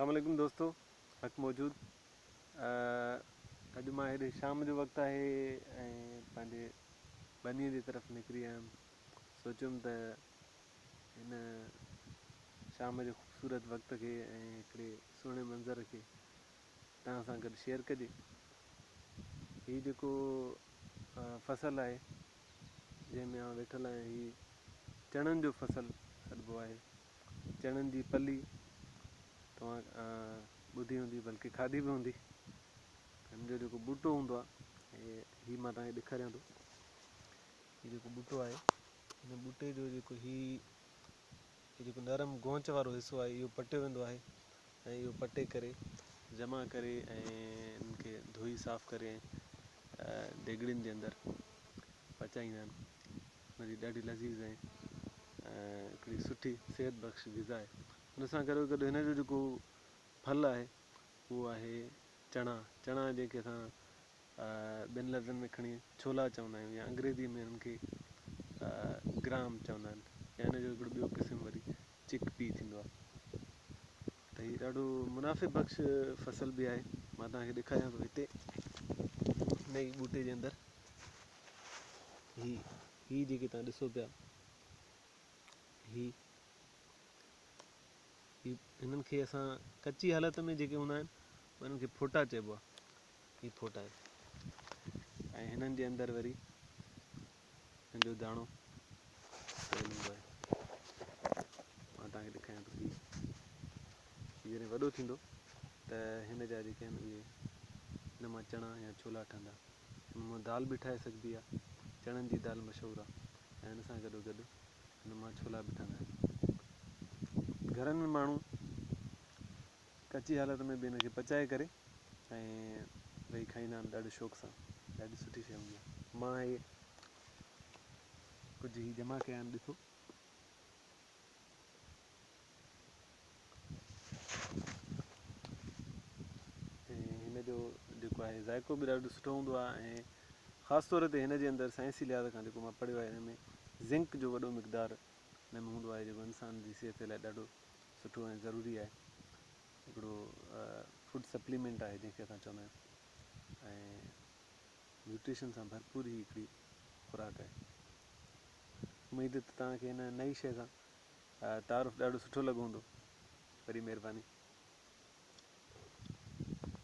अस्सलामुअलैकुम दोस्तों, हक़ मौजूद। अॼु मां हेॾे शाम जो वक़्तु आहे ऐं पंहिंजे बनीअ जी तरफ़ निकिरी आयुमि। सोचियुमि त हिन शाम जे ख़ूबसूरत वक़्त खे ऐं हिकिड़े सुहिणे मंज़र खे तव्हां सां गॾु शेयर कजे। हीउ जेको फ़सुलु आहे जंहिंमें आउं वेठल आहियां, हीउ चणनि जो फ़सुलु सॾिबो आहे। चणनि जी पली तव्हां ॿुधी हूंदी, बल्कि खाधी बि हूंदी। हिन जो जेको ॿूटो हूंदो आहे, हीउ मां तव्हांखे ॾेखारियां थो। हीउ जेको ॿूटो आहे, हिन ॿूटे जो जेको जेको नरम गोंच वारो हिसो आहे, इहो पटियो वेंदो आहे ऐं इहो पटे करे जमा करे ऐं इनखे धोई साफ़ करे देॻड़ियुनि जे अंदरि पचाईंदा आहिनि। हुनजी ॾाढी लज़ीज़ ऐं हिकिड़ी सुठी सिहत बख़्श ग़िज़ा आहे। हुन सां गॾो गॾु हिन जो जेको फल आहे उहो आहे चणा। चणा जेके असां ॿिनि लफ़्ज़नि में खणी छोला चवंदा आहियूं, या अंग्रेज़ी में हिननि खे ग्राम चवंदा आहिनि, या हिन जो हिकिड़ो ॿियो क़िस्म वरी चिक पी थींदो आहे। त हीउ ॾाढो मुनाफ़े बख़्श फ़सुलु बि आहे। मां तव्हांखे ॾेखारियां थो हिते हिन ई ॿूटे जे अंदरि हीउ जेके तव्हां ॾिसो पिया, हिननि खे असां कची हालत में जेके हूंदा आहिनि उन्हनि खे फोटा चइबो आहे। हीउ फोटा आहे ऐं हिननि जे अंदरि वरी हिन जो दाणो पयल हूंदो आहे। मां तव्हांखे ॾेखारियां थो। हीउ जॾहिं वॾो थींदो त हिन जा जेके आहिनि उहे हिन मां चणा या छोला ठहंदा। हिन मां दाल बि ठाहे सघिबी आहे, चणनि जी दाल मशहूरु आहे, ऐं हिन सां गॾो गॾु हिन मां छोला बि ठहंदा आहिनि। घरनि में माण्हू कची हालत में बि हिनखे पचाए करे ऐं वेही खाईंदा आहिनि ॾाढे शौक़ सां। ॾाढी सुठी शइ हूंदी आहे। मां इहे कुझु हीउ जमा कया आहिनि, ॾिसो। ऐं हिन जो जेको आहे ज़ाइक़ो बि ॾाढो सुठो हूंदो आहे, ऐं ख़ासि तौर ते हिन जे अंदरि साइंसी लिहाज़ खां जेको मां पढ़ियो आहे, हिन में ज़िंक जो वॾो मिक़दारु हिन में हूंदो आहे, जेको इंसान जी सिहत लाइ ॾाढो सुठो ऐं ज़रूरी आहे। हिकिड़ो फूड सप्लीमेंट आहे जंहिंखे असां चवंदा आहियूं, ऐं न्यूट्रिशन सां भरपूर ई हिकिड़ी खुराक आहे। उमेद त तव्हांखे हिन नई शइ सां तारुफ़ु ॾाढो सुठो लॻो हूंदो। वरी महिरबानी।